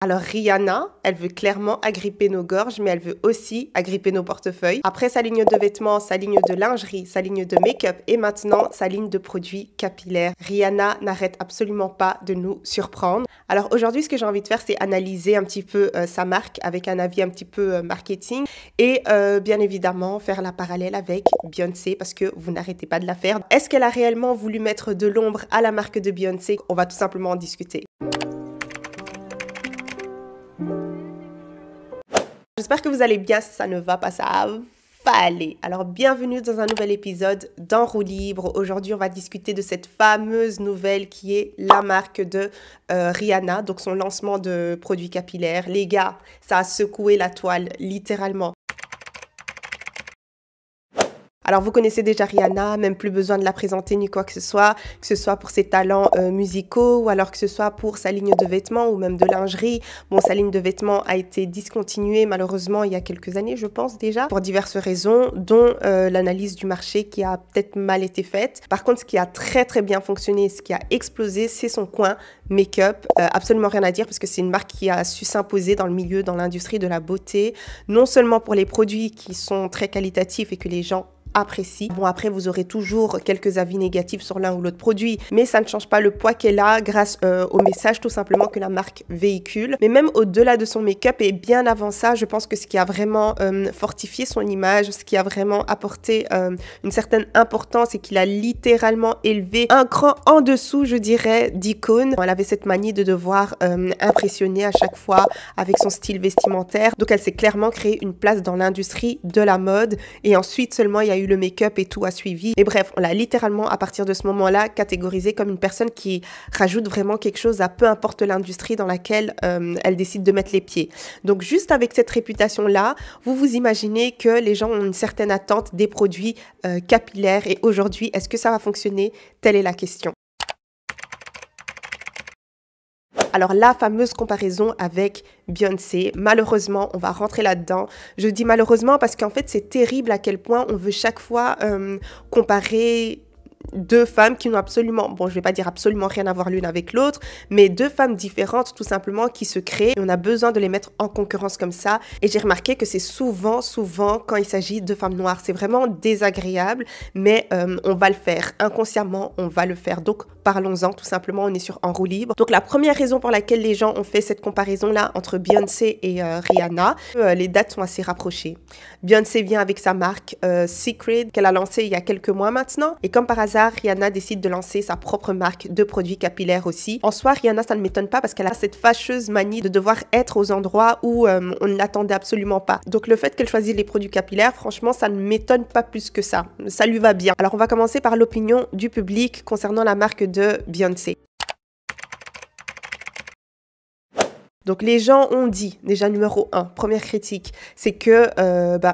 Alors Rihanna, elle veut clairement agripper nos gorges, mais elle veut aussi agripper nos portefeuilles. Après sa ligne de vêtements, sa ligne de lingerie, sa ligne de make-up et maintenant sa ligne de produits capillaires. Rihanna n'arrête absolument pas de nous surprendre. Alors aujourd'hui, ce que j'ai envie de faire, c'est analyser un petit peu sa marque avec un avis un petit peu marketing et bien évidemment faire la parallèle avec Beyoncé parce que vous n'arrêtez pas de la faire. Est-ce qu'elle a réellement voulu mettre de l'ombre à la marque de Beyoncé? On va tout simplement en discuter. J'espère que vous allez bien. Si ça ne va pas, ça va aller. Alors, bienvenue dans un nouvel épisode d'En roue libre. Aujourd'hui, on va discuter de cette fameuse nouvelle qui est la marque de Rihanna, donc son lancement de produits capillaires. Les gars, ça a secoué la toile, littéralement. Alors, vous connaissez déjà Rihanna, même plus besoin de la présenter ni quoi que ce soit pour ses talents musicaux ou alors que ce soit pour sa ligne de vêtements ou même de lingerie. Bon, sa ligne de vêtements a été discontinuée malheureusement il y a quelques années, je pense déjà, pour diverses raisons, dont l'analyse du marché qui a peut-être mal été faite. Par contre, ce qui a très très bien fonctionné, ce qui a explosé, c'est son coin make-up. Absolument rien à dire parce que c'est une marque qui a su s'imposer dans le milieu, dans l'industrie de la beauté, non seulement pour les produits qui sont très qualitatifs et que les gens apprécie. Bon, après, vous aurez toujours quelques avis négatifs sur l'un ou l'autre produit, mais ça ne change pas le poids qu'elle a grâce au message tout simplement que la marque véhicule. Mais même au-delà de son make-up et bien avant ça, je pense que ce qui a vraiment fortifié son image, ce qui a vraiment apporté une certaine importance et qu'il a littéralement élevé un cran en dessous, je dirais, d'icône. Elle avait cette manie de devoir impressionner à chaque fois avec son style vestimentaire. Donc, elle s'est clairement créé une place dans l'industrie de la mode et ensuite seulement il y a eu le make-up et tout a suivi. Et bref, on l'a littéralement, à partir de ce moment-là, catégorisée comme une personne qui rajoute vraiment quelque chose à peu importe l'industrie dans laquelle elle décide de mettre les pieds. Donc, juste avec cette réputation-là, vous vous imaginez que les gens ont une certaine attente des produits capillaires. Et aujourd'hui, est-ce que ça va fonctionner? Telle est la question. Alors, la fameuse comparaison avec Beyoncé, malheureusement, on va rentrer là-dedans. Je dis malheureusement parce qu'en fait, c'est terrible à quel point on veut chaque fois comparer deux femmes qui n'ont absolument, bon, je vais pas dire absolument rien à voir l'une avec l'autre, mais deux femmes différentes tout simplement qui se créent et on a besoin de les mettre en concurrence comme ça. Et j'ai remarqué que c'est souvent quand il s'agit de femmes noires. C'est vraiment désagréable, mais on va le faire. Inconsciemment, on va le faire. Donc, parlons-en tout simplement, on est sur En roue libre. Donc, la première raison pour laquelle les gens ont fait cette comparaison-là entre Beyoncé et Rihanna, les dates sont assez rapprochées. Beyoncé vient avec sa marque Secret qu'elle a lancée il y a quelques mois maintenant. Et comme par hasard, Rihanna décide de lancer sa propre marque de produits capillaires aussi. En soi, Rihanna, ça ne m'étonne pas parce qu'elle a cette fâcheuse manie de devoir être aux endroits où on ne l'attendait absolument pas. Donc le fait qu'elle choisisse les produits capillaires, franchement, ça ne m'étonne pas plus que ça. Ça lui va bien. Alors on va commencer par l'opinion du public concernant la marque de Beyoncé. Donc les gens ont dit, déjà numéro 1, première critique, c'est que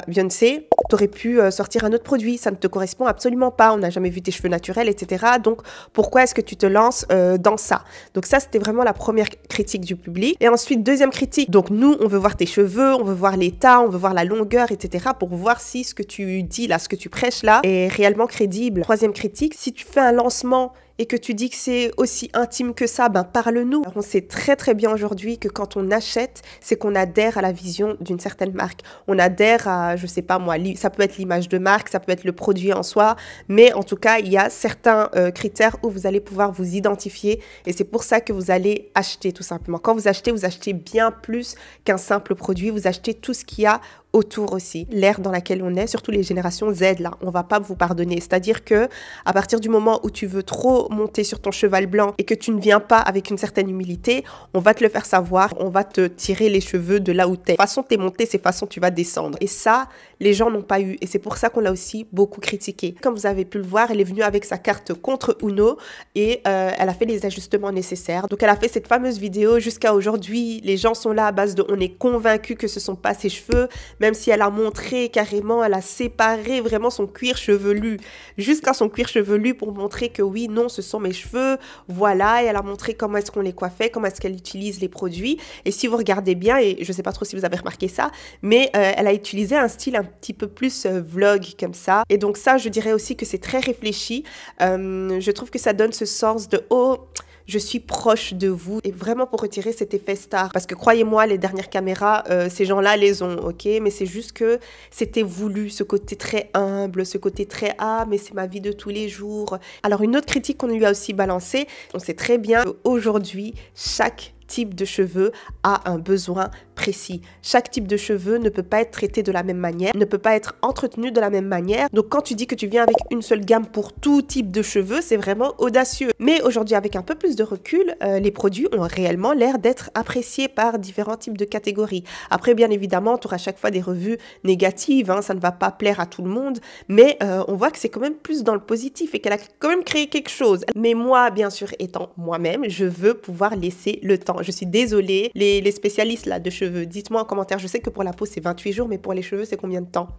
Beyoncé, t'aurais pu sortir un autre produit, ça ne te correspond absolument pas, on n'a jamais vu tes cheveux naturels, etc. Donc pourquoi est-ce que tu te lances dans ça? Donc ça, c'était vraiment la première critique du public. Et ensuite, deuxième critique, donc nous, on veut voir tes cheveux, on veut voir l'état, on veut voir la longueur, etc. pour voir si ce que tu dis là, ce que tu prêches là, est réellement crédible. Troisième critique, si tu fais un lancement et que tu dis que c'est aussi intime que ça, ben parle-nous. Alors on sait très très bien aujourd'hui que quand on achète, c'est qu'on adhère à la vision d'une certaine marque. On adhère à, je sais pas moi, ça peut être l'image de marque, ça peut être le produit en soi, mais en tout cas, il y a certains critères où vous allez pouvoir vous identifier et c'est pour ça que vous allez acheter tout simplement. Quand vous achetez bien plus qu'un simple produit, vous achetez tout ce qu'il y a autour aussi. L'ère dans laquelle on est, surtout les générations Z, là, on va pas vous pardonner. C'est-à-dire que à partir du moment où tu veux trop monter sur ton cheval blanc et que tu ne viens pas avec une certaine humilité, on va te le faire savoir, on va te tirer les cheveux de là où t'es. Façon t'es monté, c'est façon tu vas descendre. Et ça, les gens n'ont pas eu. Et c'est pour ça qu'on l'a aussi beaucoup critiqué. Comme vous avez pu le voir, elle est venue avec sa carte contre Uno et elle a fait les ajustements nécessaires. Donc elle a fait cette fameuse vidéo. Jusqu'à aujourd'hui, les gens sont là à base de on est convaincus que ce sont pas ses cheveux, même si elle a montré carrément, elle a séparé vraiment son cuir chevelu jusqu'à son cuir chevelu pour montrer que oui, non, ce sont mes cheveux, voilà, et elle a montré comment est-ce qu'on les coiffait, comment est-ce qu'elle utilise les produits. Et si vous regardez bien, et je sais pas trop si vous avez remarqué ça, mais elle a utilisé un style un petit peu plus vlog comme ça. Et donc ça, je dirais aussi que c'est très réfléchi. Je trouve que ça donne ce sens de « oh ». je suis proche de vous. Et vraiment pour retirer cet effet star. Parce que croyez-moi, les dernières caméras, ces gens-là les ont, ok? Mais c'est juste que c'était voulu, ce côté très humble, ce côté très « Ah, mais c'est ma vie de tous les jours ». Alors une autre critique qu'on lui a aussi balancée, on sait très bien qu'aujourd'hui, chaque type de cheveux a un besoin précis. Chaque type de cheveux ne peut pas être traité de la même manière, ne peut pas être entretenu de la même manière. Donc quand tu dis que tu viens avec une seule gamme pour tout type de cheveux, c'est vraiment audacieux. Mais aujourd'hui, avec un peu plus de recul, les produits ont réellement l'air d'être appréciés par différents types de catégories. Après, bien évidemment, tu auras à chaque fois des revues négatives, hein, ça ne va pas plaire à tout le monde, mais on voit que c'est quand même plus dans le positif et qu'elle a quand même créé quelque chose. Mais moi, bien sûr, étant moi-même, je veux pouvoir laisser le temps. Je suis désolée, les spécialistes là, de cheveux, dites-moi en commentaire, je sais que pour la peau c'est 28 jours, mais pour les cheveux c'est combien de temps?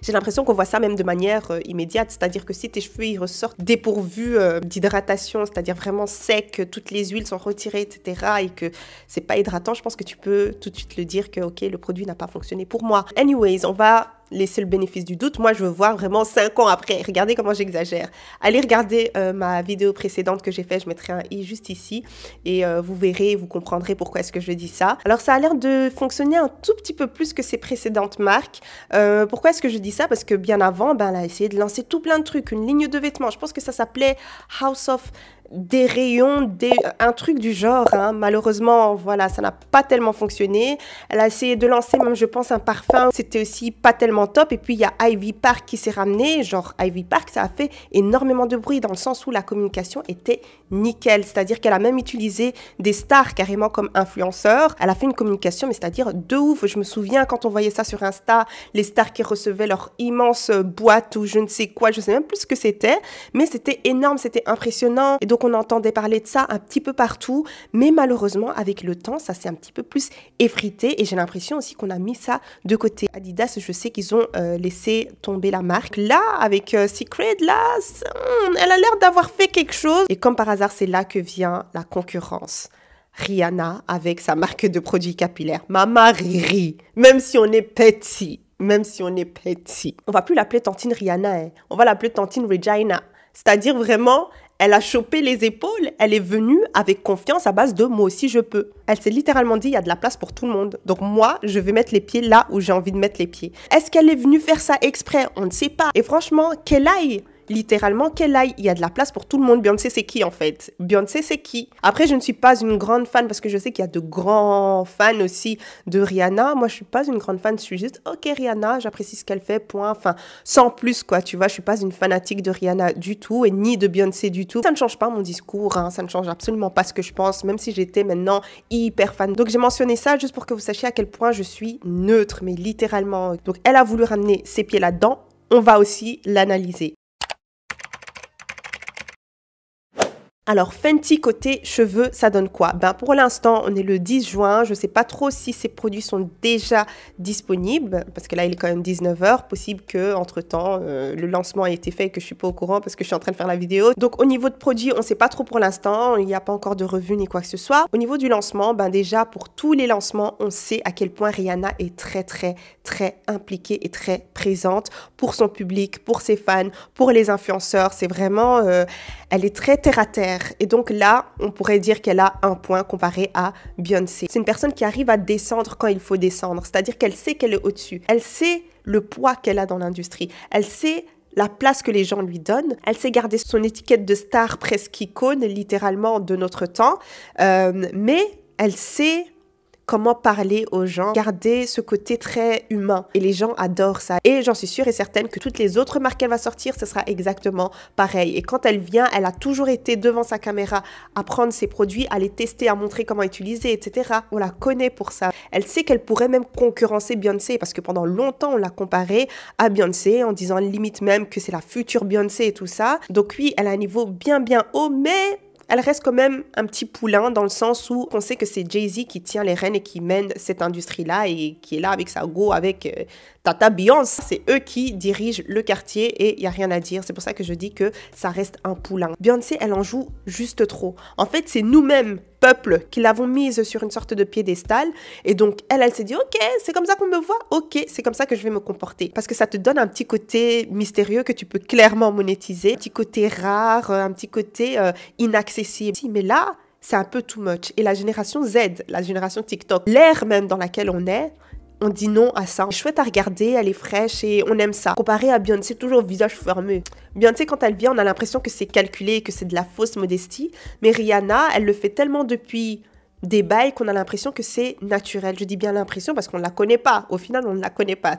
J'ai l'impression qu'on voit ça même de manière immédiate, c'est-à-dire que si tes cheveux ils ressortent dépourvus d'hydratation, c'est-à-dire vraiment secs, toutes les huiles sont retirées, etc. et que c'est pas hydratant, je pense que tu peux tout de suite le dire que ok, le produit n'a pas fonctionné pour moi. Anyways, on va laisser le bénéfice du doute. Moi, je veux voir vraiment 5 ans après. Regardez comment j'exagère. Allez regarder ma vidéo précédente que j'ai faite. Je mettrai un i juste ici. Et vous verrez, vous comprendrez pourquoi est-ce que je dis ça. Alors, ça a l'air de fonctionner un tout petit peu plus que ses précédentes marques. Pourquoi est-ce que je dis ça? Parce que bien avant, ben, elle a essayé de lancer tout plein de trucs. Une ligne de vêtements. Je pense que ça s'appelait House of... des rayons, un truc du genre, hein. Malheureusement, voilà, ça n'a pas tellement fonctionné. Elle a essayé de lancer même, je pense, un parfum, c'était aussi pas tellement top. Et puis, il y a Ivy Park qui s'est ramené, genre Ivy Park, ça a fait énormément de bruit dans le sens où la communication était nickel, c'est-à-dire qu'elle a même utilisé des stars carrément comme influenceurs. Elle a fait une communication, mais c'est-à-dire de ouf. Je me souviens quand on voyait ça sur Insta, les stars qui recevaient leur immense boîte ou je ne sais quoi, je sais même plus ce que c'était, mais c'était énorme, c'était impressionnant. Et donc, on entendait parler de ça un petit peu partout, mais malheureusement, avec le temps, ça s'est un petit peu plus effrité et j'ai l'impression aussi qu'on a mis ça de côté. Adidas, je sais qu'ils ont laissé tomber la marque. Là, avec Secret, là, elle a l'air d'avoir fait quelque chose. Et comme par hasard, c'est là que vient la concurrence. Rihanna avec sa marque de produits capillaires. Mama Riri, même si on est petit. Même si on est petit. On va plus l'appeler Tantine Rihanna, hein. On va l'appeler Tantine Regina. C'est-à-dire vraiment, elle a chopé les épaules, elle est venue avec confiance à base de « moi aussi je peux ». Elle s'est littéralement dit « il y a de la place pour tout le monde ». Donc moi, je vais mettre les pieds là où j'ai envie de mettre les pieds. Est-ce qu'elle est venue faire ça exprès? On ne sait pas. Et franchement, qu'elle aille, littéralement, qu'elle aille, il y a de la place pour tout le monde. Beyoncé, c'est qui en fait? Beyoncé, c'est qui? Après, je ne suis pas une grande fan parce que je sais qu'il y a de grands fans aussi de Rihanna. Moi, je suis pas une grande fan, je suis juste, ok, Rihanna, j'apprécie ce qu'elle fait, point. Enfin, sans plus, quoi, tu vois, je suis pas une fanatique de Rihanna du tout et ni de Beyoncé du tout. Ça ne change pas mon discours, hein, ça ne change absolument pas ce que je pense, même si j'étais maintenant hyper fan. Donc, j'ai mentionné ça juste pour que vous sachiez à quel point je suis neutre, mais littéralement. Donc, elle a voulu ramener ses pieds là-dedans. On va aussi l'analyser. Alors, Fenty côté cheveux, ça donne quoi? Ben, pour l'instant, on est le 10 juin. Je ne sais pas trop si ces produits sont déjà disponibles, parce que là, il est quand même 19 h. Possible qu'entre-temps, le lancement ait été fait et que je ne suis pas au courant parce que je suis en train de faire la vidéo. Donc, au niveau de produits, on ne sait pas trop pour l'instant. Il n'y a pas encore de revue ni quoi que ce soit. Au niveau du lancement, ben déjà, pour tous les lancements, on sait à quel point Rihanna est très, très, très impliquée et très présente pour son public, pour ses fans, pour les influenceurs. C'est vraiment... elle est très terre-à-terre. Et donc là, on pourrait dire qu'elle a un point comparé à Beyoncé. C'est une personne qui arrive à descendre quand il faut descendre. C'est-à-dire qu'elle sait qu'elle est au-dessus. Elle sait le poids qu'elle a dans l'industrie. Elle sait la place que les gens lui donnent. Elle sait garder son étiquette de star presque icône, littéralement, de notre temps. Mais elle sait comment parler aux gens, garder ce côté très humain. Et les gens adorent ça. Et j'en suis sûre et certaine que toutes les autres marques qu'elle va sortir, ce sera exactement pareil. Et quand elle vient, elle a toujours été devant sa caméra à prendre ses produits, à les tester, à montrer comment utiliser, etc. On la connaît pour ça. Elle sait qu'elle pourrait même concurrencer Beyoncé parce que pendant longtemps, on l'a comparée à Beyoncé en disant limite même que c'est la future Beyoncé et tout ça. Donc oui, elle a un niveau bien bien haut, mais... elle reste quand même un petit poulain dans le sens où on sait que c'est Jay-Z qui tient les rênes et qui mène cette industrie-là et qui est là avec sa go, avec Tata Beyoncé, c'est eux qui dirigent le quartier et il n'y a rien à dire. C'est pour ça que je dis que ça reste un poulain. Beyoncé, elle en joue juste trop. En fait, c'est nous-mêmes, peuple, qui l'avons mise sur une sorte de piédestal. Et donc, elle s'est dit, ok, c'est comme ça qu'on me voit. Ok, c'est comme ça que je vais me comporter. Parce que ça te donne un petit côté mystérieux que tu peux clairement monétiser. Un petit côté rare, un petit côté inaccessible. Mais là, c'est un peu too much. Et la génération Z, la génération TikTok, l'ère même dans laquelle on est, on dit non à ça. Elle est chouette à regarder, elle est fraîche et on aime ça. Comparé à Beyoncé, toujours visage fermé. Beyoncé, quand elle vient, on a l'impression que c'est calculé, que c'est de la fausse modestie. Mais Rihanna, elle le fait tellement depuis des bails qu'on a l'impression que c'est naturel. Je dis bien l'impression parce qu'on ne la connaît pas. Au final, on ne la connaît pas.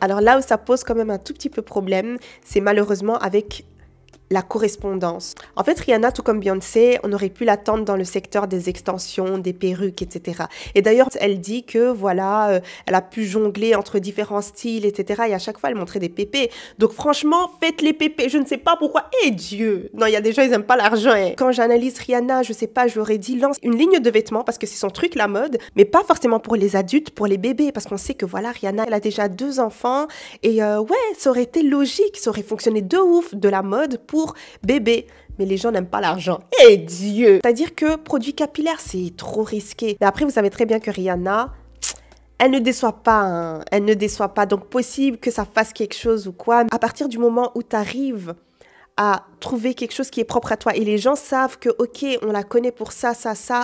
Alors là où ça pose quand même un tout petit peu problème, c'est malheureusement avec la correspondance. En fait, Rihanna, tout comme Beyoncé, on aurait pu l'attendre dans le secteur des extensions, des perruques, etc. Et d'ailleurs, elle dit que voilà, elle a pu jongler entre différents styles, etc. Et à chaque fois, elle montrait des pépés. Donc franchement, faites les pépés. Je ne sais pas pourquoi. Et Dieu! Non, il y a des gens, ils n'aiment pas l'argent. Hein. Quand j'analyse Rihanna, je sais pas, j'aurais dit lance une ligne de vêtements parce que c'est son truc, la mode, mais pas forcément pour les adultes, pour les bébés, parce qu'on sait que voilà, Rihanna, elle a déjà 2 enfants. Et ouais, ça aurait été logique, ça aurait fonctionné de ouf, de la mode pour bébé. Mais les gens n'aiment pas l'argent. Et Dieu! C'est-à-dire que produit capillaire, c'est trop risqué. Mais après, vous savez très bien que Rihanna, elle ne déçoit pas. Hein. Elle ne déçoit pas. Donc, possible que ça fasse quelque chose ou quoi. À partir du moment où tu arrives à trouver quelque chose qui est propre à toi et les gens savent que ok, on la connaît pour ça,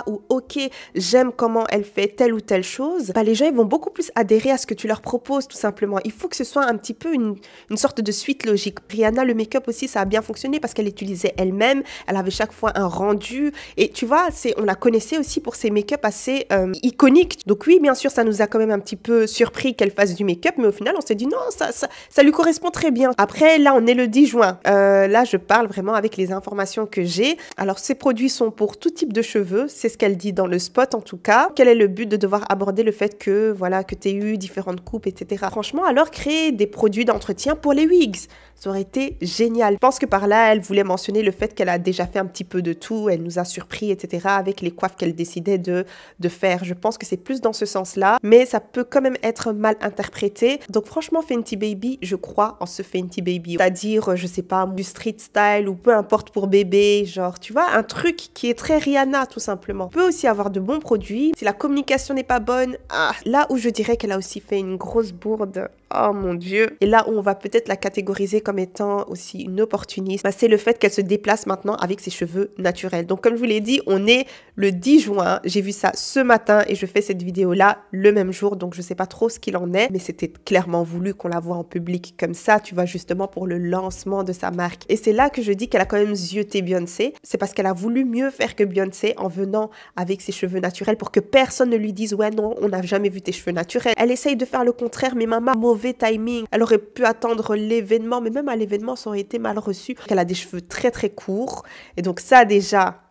ou ok, j'aime comment elle fait telle ou telle chose, bah les gens ils vont beaucoup plus adhérer à ce que tu leur proposes tout simplement. Il faut que ce soit un petit peu une sorte de suite logique. Rihanna, le make-up aussi, ça a bien fonctionné parce qu'elle utilisait elle-même, elle avait chaque fois un rendu et tu vois, on la connaissait aussi pour ses make-up assez iconiques. Donc oui, bien sûr, ça nous a quand même un petit peu surpris qu'elle fasse du make-up, mais au final, on s'est dit non, ça lui correspond très bien. Après, là, on est le 10 juin. Là, je parle vraiment avec les informations que j'ai. Alors, ces produits sont pour tout type de cheveux. C'est ce qu'elle dit dans le spot, en tout cas. Quel est le but de devoir aborder le fait que, voilà, que tu aies eu différentes coupes, etc. Franchement, alors, créer des produits d'entretien pour les wigs. Ça aurait été génial. Je pense que par là, elle voulait mentionner le fait qu'elle a déjà fait un petit peu de tout. Elle nous a surpris, etc. avec les coiffes qu'elle décidait de faire. Je pense que c'est plus dans ce sens-là. Mais ça peut quand même être mal interprété. Donc, franchement, Fenty Baby, je crois en ce Fenty Baby. C'est-à-dire, je sais pas, du street style ou peu importe pour bébé. Genre, tu vois, un truc qui est très Rihanna, tout simplement. On peut aussi avoir de bons produits. Si la communication n'est pas bonne, là où je dirais qu'elle a aussi fait une grosse bourde. Oh mon Dieu. Et là où on va peut-être la catégoriser comme étant aussi une opportuniste, c'est le fait qu'elle se déplace maintenant avec ses cheveux naturels. Donc comme je vous l'ai dit, on est le 10 juin. J'ai vu ça ce matin et je fais cette vidéo-là le même jour. Donc je sais pas trop ce qu'il en est, mais c'était clairement voulu qu'on la voit en public comme ça, tu vois, justement pour le lancement de sa marque. Et c'est là que je dis qu'elle a quand même zioté Beyoncé. C'est parce qu'elle a voulu mieux faire que Beyoncé en venant avec ses cheveux naturels pour que personne ne lui dise « Ouais, non, on n'a jamais vu tes cheveux naturels. » Elle essaye de faire le contraire, mais maman, mauvais timing. Elle aurait pu attendre l'événement, mais même à l'événement, ça aurait été mal reçu. Elle a des cheveux très très courts. Et donc ça déjà,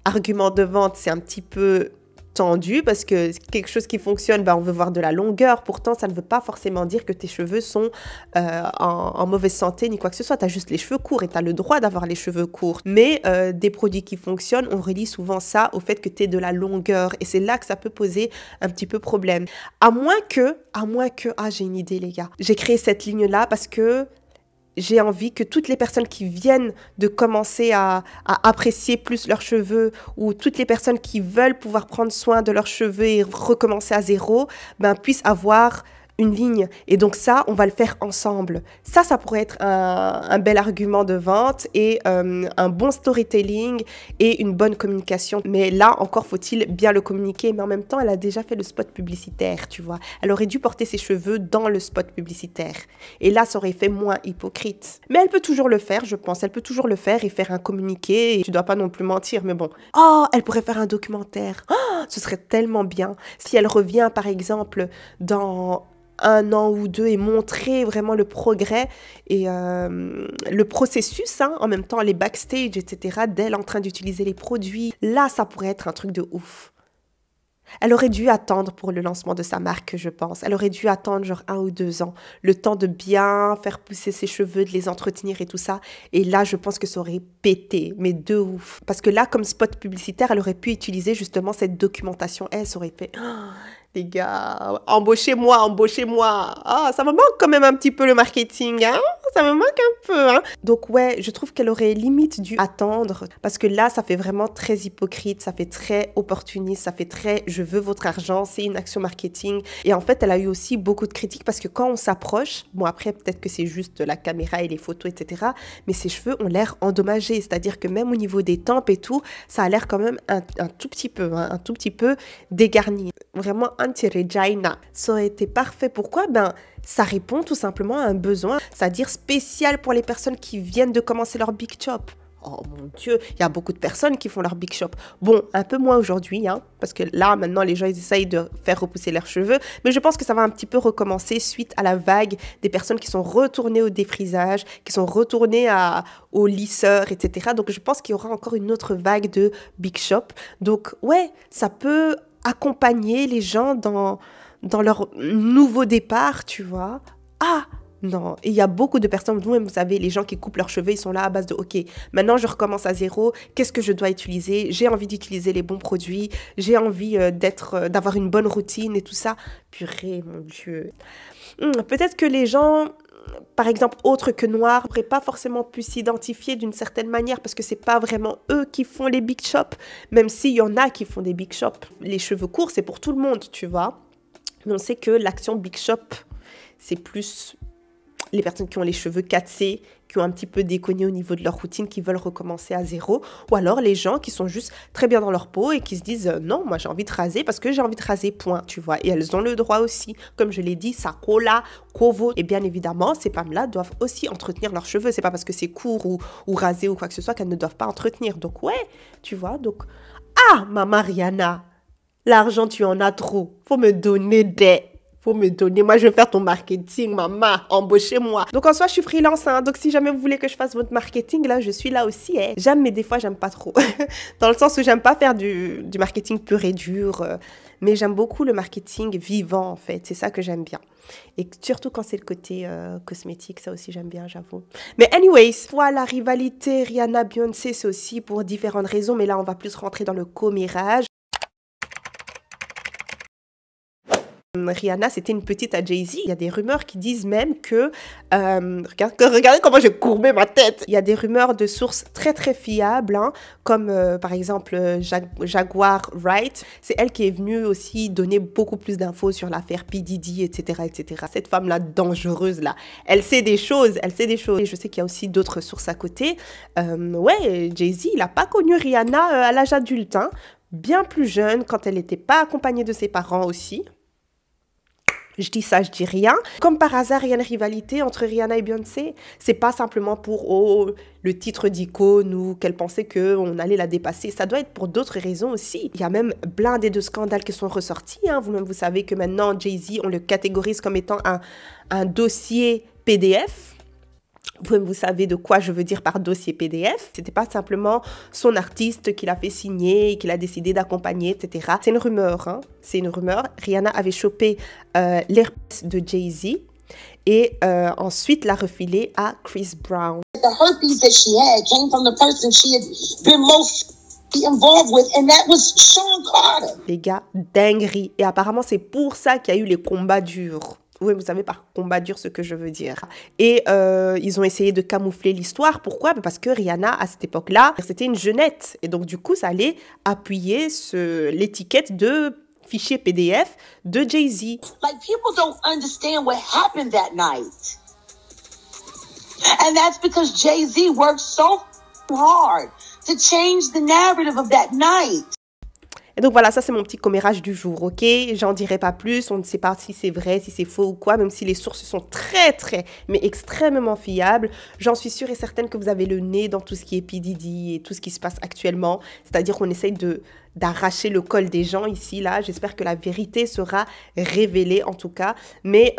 argument de vente, c'est un petit peu tendu parce que quelque chose qui fonctionne, on veut voir de la longueur. Pourtant, ça ne veut pas forcément dire que tes cheveux sont en mauvaise santé ni quoi que ce soit. Tu as juste les cheveux courts et tu as le droit d'avoir les cheveux courts. Mais des produits qui fonctionnent, on relie souvent ça au fait que tu aies de la longueur. Et c'est là que ça peut poser un petit peu problème. À moins que, j'ai une idée les gars. J'ai créé cette ligne-là parce que j'ai envie que toutes les personnes qui viennent de commencer à apprécier plus leurs cheveux ou toutes les personnes qui veulent pouvoir prendre soin de leurs cheveux et recommencer à zéro, puissent avoir une ligne. Et donc ça, on va le faire ensemble. Ça pourrait être un bel argument de vente et un bon storytelling et une bonne communication. Mais là, encore faut-il bien le communiquer. Mais en même temps, elle a déjà fait le spot publicitaire, tu vois. Elle aurait dû porter ses cheveux dans le spot publicitaire. Et là, ça aurait fait moins hypocrite. Mais elle peut toujours le faire, je pense. Elle peut toujours le faire et faire un communiqué. Et tu dois pas non plus mentir, mais bon. Oh, elle pourrait faire un documentaire. Oh, ce serait tellement bien. Si elle revient, par exemple, dans 1 an ou 2 et montrer vraiment le progrès et le processus, en même temps les backstage, etc., d'elle en train d'utiliser les produits. Là, ça pourrait être un truc de ouf. Elle aurait dû attendre pour le lancement de sa marque, je pense. Elle aurait dû attendre genre 1 ou 2 ans, le temps de bien faire pousser ses cheveux, de les entretenir et tout ça. Et là, je pense que ça aurait pété, mais de ouf. Parce que là, comme spot publicitaire, elle aurait pu utiliser justement cette documentation. Ça aurait fait Les gars, embauchez-moi, embauchez-moi. Ah, ça me manque quand même un petit peu le marketing, hein? Ça me manque un peu, hein? Donc ouais, je trouve qu'elle aurait limite dû attendre parce que là, ça fait vraiment très hypocrite, ça fait très opportuniste, ça fait très je veux votre argent, c'est une action marketing. Et en fait, elle a eu aussi beaucoup de critiques parce que quand on s'approche, bon après peut-être que c'est juste la caméra et les photos, etc. Mais ses cheveux ont l'air endommagés, c'est-à-dire que même au niveau des tempes et tout, ça a l'air quand même un tout petit peu, hein, un tout petit peu dégarni. Vraiment anti-Regina. Ça aurait été parfait. Pourquoi? Ben, ça répond tout simplement à un besoin, c'est-à-dire spécial pour les personnes qui viennent de commencer leur big shop. Oh mon Dieu, il y a beaucoup de personnes qui font leur big shop. Bon, un peu moins aujourd'hui, hein, parce que là, maintenant, les gens, ils essayent de faire repousser leurs cheveux. Mais je pense que ça va un petit peu recommencer suite à la vague des personnes qui sont retournées au défrisage, qui sont retournées au lisseur, etc. Donc, je pense qu'il y aura encore une autre vague de big shop. Donc, ouais, ça peut accompagner les gens dans leur nouveau départ, tu vois. Ah, non, et il y a beaucoup de personnes, vous-même, vous savez, les gens qui coupent leurs cheveux, ils sont là à base de « Ok, maintenant je recommence à zéro, qu'est-ce que je dois utiliser? J'ai envie d'utiliser les bons produits, j'ai envie d'avoir une bonne routine et tout ça. » Purée, mon Dieu. Peut-être que les gens, par exemple, autres que noirs, n'auraient pas forcément pu s'identifier d'une certaine manière parce que c'est pas vraiment eux qui font les big shops, même s'il y en a qui font des big shops. Les cheveux courts, c'est pour tout le monde, tu vois. Mais on sait que l'action big shop, c'est plus les personnes qui ont les cheveux cassés, qui ont un petit peu déconné au niveau de leur routine, qui veulent recommencer à zéro, ou alors les gens qui sont juste très bien dans leur peau et qui se disent non, moi j'ai envie de raser parce que j'ai envie de raser, point, tu vois. Et elles ont le droit aussi, comme je l'ai dit, ça cola, covo. Et bien évidemment, ces femmes-là doivent aussi entretenir leurs cheveux. C'est pas parce que c'est court ou rasé ou quoi que ce soit qu'elles ne doivent pas entretenir. Donc ouais, tu vois, donc ah, maman Rihanna, l'argent tu en as trop, faut me donner des... Faut me donner, moi je vais faire ton marketing, maman, embauchez-moi. Donc en soi, je suis freelance, hein, donc si jamais vous voulez que je fasse votre marketing, là, je suis là aussi. Hein. J'aime, mais des fois, j'aime pas trop. Dans le sens où j'aime pas faire du marketing pur et dur, mais j'aime beaucoup le marketing vivant, en fait. C'est ça que j'aime bien. Et surtout quand c'est le côté cosmétique, ça aussi j'aime bien, j'avoue. Mais anyways, la rivalité Rihanna-Beyoncé, c'est aussi pour différentes raisons, mais là, on va plus rentrer dans le commérage. Rihanna, c'était une petite à Jay-Z. Il y a des rumeurs qui disent même que... regardez comment j'ai courbé ma tête. Il y a des rumeurs de sources très très fiables, hein, comme par exemple Jaguar Wright. C'est elle qui est venue aussi donner beaucoup plus d'infos sur l'affaire P. Diddy, etc., etc. Cette femme-là dangereuse, là, elle sait des choses, elle sait des choses. Et je sais qu'il y a aussi d'autres sources à côté. Ouais, Jay-Z, il n'a pas connu Rihanna à l'âge adulte, hein, bien plus jeune, quand elle n'était pas accompagnée de ses parents aussi. Je dis ça, je dis rien. Comme par hasard, il y a une rivalité entre Rihanna et Beyoncé. C'est pas simplement pour le titre d'icône ou qu'elle pensait qu'on allait la dépasser. Ça doit être pour d'autres raisons aussi. Il y a même blindé de scandales qui sont ressortis. Hein. Vous-même, vous savez que maintenant, Jay-Z, on le catégorise comme étant un dossier PDF. Vous savez de quoi je veux dire par dossier PDF. C'était pas simplement son artiste qui l'a fait signer et qui l'a décidé d'accompagner, etc. C'est une rumeur, hein. C'est une rumeur. Rihanna avait chopé l'herpès de Jay-Z et ensuite l'a refilé à Chris Brown. The herpes that she had came from the person she had been most involved with, and that was Sean Carter. Les gars, dinguerie. Et apparemment, c'est pour ça qu'il y a eu les combats durs. Oui, vous savez par combat dur ce que je veux dire. Et ils ont essayé de camoufler l'histoire. Pourquoi? Parce que Rihanna, à cette époque-là, c'était une jeunette. Et donc, du coup, ça allait appuyer l'étiquette de fichier PDF de Jay-Z. Like, people don't understand what happened that night. And that's because Jay-Z worked so hard to change the narrative of that night. Et donc voilà, ça c'est mon petit commérage du jour, ok? J'en dirai pas plus, on ne sait pas si c'est vrai, si c'est faux ou quoi, même si les sources sont très, mais extrêmement fiables. J'en suis sûre et certaine que vous avez le nez dans tout ce qui est P. Diddy et tout ce qui se passe actuellement. C'est-à-dire qu'on essaye d'arracher le col des gens ici, là. J'espère que la vérité sera révélée, en tout cas. Mais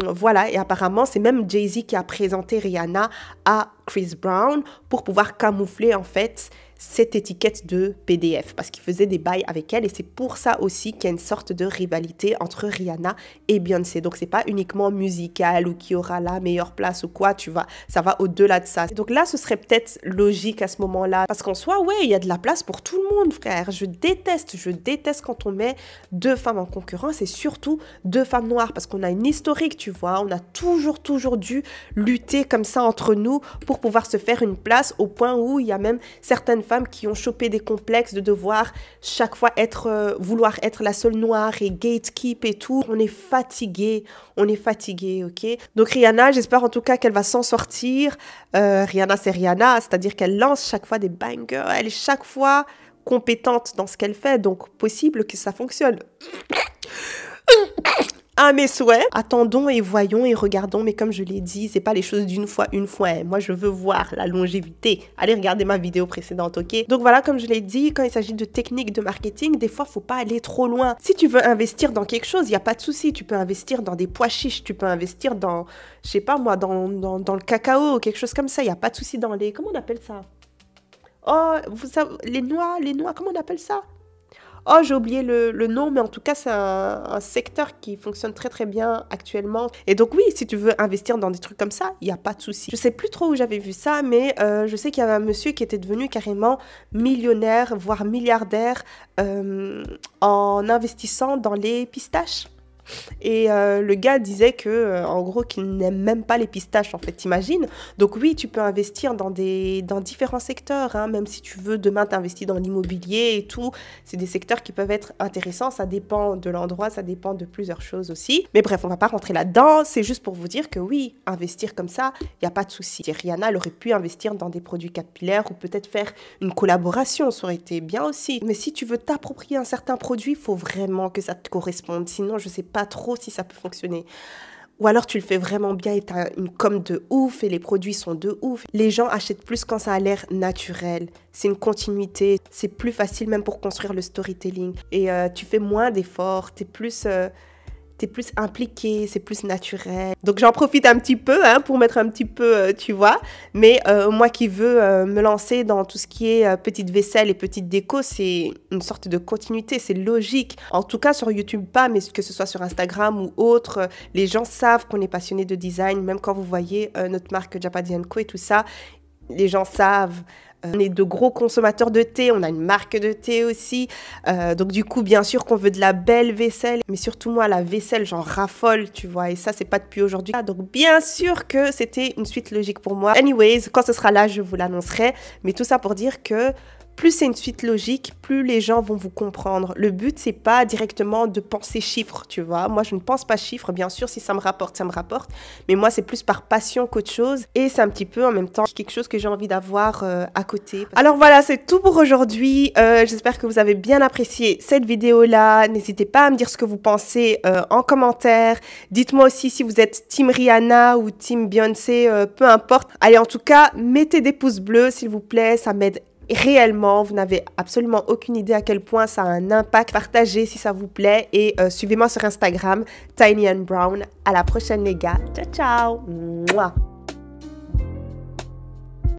voilà, et apparemment, c'est même Jay-Z qui a présenté Rihanna à Chris Brown pour pouvoir camoufler, en fait, cette étiquette de PDF parce qu'il faisait des bails avec elle et c'est pour ça aussi qu'il y a une sorte de rivalité entre Rihanna et Beyoncé. Donc c'est pas uniquement musical ou qui aura la meilleure place ou quoi, tu vois, ça va au-delà de ça. Donc là, ce serait peut-être logique à ce moment-là parce qu'en soi, ouais, il y a de la place pour tout le monde, frère. Je déteste quand on met deux femmes en concurrence et surtout deux femmes noires parce qu'on a une historique, tu vois, on a toujours dû lutter comme ça entre nous pour pouvoir se faire une place au point où il y a même certaines femmes qui ont chopé des complexes de devoir chaque fois vouloir être la seule noire et gatekeep et tout. On est fatigué, ok? Donc Rihanna, j'espère en tout cas qu'elle va s'en sortir. Rihanna, c'est Rihanna, c'est-à-dire qu'elle lance chaque fois des bangers, elle est chaque fois compétente dans ce qu'elle fait, donc possible que ça fonctionne. À mes souhaits. Attendons et voyons et regardons, mais comme je l'ai dit, c'est pas les choses d'une fois. Hein. Moi, je veux voir la longévité. Allez regarder ma vidéo précédente, ok? Donc voilà, comme je l'ai dit, quand il s'agit de techniques de marketing, des fois, faut pas aller trop loin. Si tu veux investir dans quelque chose, il y a pas de souci. Tu peux investir dans des pois chiches, tu peux investir dans, je sais pas moi, dans le cacao ou quelque chose comme ça. Il y a pas de souci dans les, comment on appelle ça? Oh, vous savez, les noix, comment on appelle ça? Oh, j'ai oublié le nom, mais en tout cas, c'est un secteur qui fonctionne très bien actuellement. Et donc oui, si tu veux investir dans des trucs comme ça, il n'y a pas de souci. Je sais plus trop où j'avais vu ça, mais je sais qu'il y avait un monsieur qui était devenu carrément millionnaire, voire milliardaire, en investissant dans les pistaches. Et le gars disait que, en gros, qu'il n'aime même pas les pistaches, en fait, t'imagines? Donc oui, tu peux investir dans différents secteurs, hein, même si tu veux demain t'investir dans l'immobilier et tout. C'est des secteurs qui peuvent être intéressants, ça dépend de l'endroit, ça dépend de plusieurs choses aussi. Mais bref, on va pas rentrer là-dedans, c'est juste pour vous dire que oui, investir comme ça, il n'y a pas de souci. Rihanna, elle aurait pu investir dans des produits capillaires ou peut-être faire une collaboration, ça aurait été bien aussi. Mais si tu veux t'approprier un certain produit, il faut vraiment que ça te corresponde, sinon je sais pas trop si ça peut fonctionner. Ou alors tu le fais vraiment bien et tu as une com de ouf et les produits sont de ouf. Les gens achètent plus quand ça a l'air naturel. C'est une continuité. C'est plus facile même pour construire le storytelling. Et tu fais moins d'efforts. T'es plus impliqué, c'est plus naturel. Donc j'en profite un petit peu pour mettre un petit peu, tu vois. Mais moi qui veux me lancer dans tout ce qui est petite vaisselle et petite déco, c'est une sorte de continuité, c'est logique. En tout cas sur YouTube pas, mais que ce soit sur Instagram ou autre, les gens savent qu'on est passionné de design. Même quand vous voyez notre marque Japadi & Co et tout ça, les gens savent. On est de gros consommateurs de thé, on a une marque de thé aussi. Donc du coup, bien sûr qu'on veut de la belle vaisselle. Mais surtout moi, la vaisselle, j'en raffole, tu vois. Et ça, c'est pas depuis aujourd'hui. Donc bien sûr que c'était une suite logique pour moi. Anyways, quand ce sera là, je vous l'annoncerai. Mais tout ça pour dire que plus c'est une suite logique, plus les gens vont vous comprendre. Le but, c'est pas directement de penser chiffres, tu vois. Moi, je ne pense pas chiffres. Bien sûr, si ça me rapporte, ça me rapporte. Mais moi, c'est plus par passion qu'autre chose. Et c'est un petit peu, en même temps, quelque chose que j'ai envie d'avoir à côté. Alors voilà, c'est tout pour aujourd'hui. J'espère que vous avez bien apprécié cette vidéo-là. N'hésitez pas à me dire ce que vous pensez en commentaire. Dites-moi aussi si vous êtes Team Rihanna ou Team Beyoncé, peu importe. Allez, en tout cas, mettez des pouces bleus, s'il vous plaît. Ça m'aide réellement, vous n'avez absolument aucune idée à quel point ça a un impact. Partagez si ça vous plaît et suivez-moi sur Instagram, Tiny and Brown. À la prochaine les gars. Ciao, ciao. Mouah.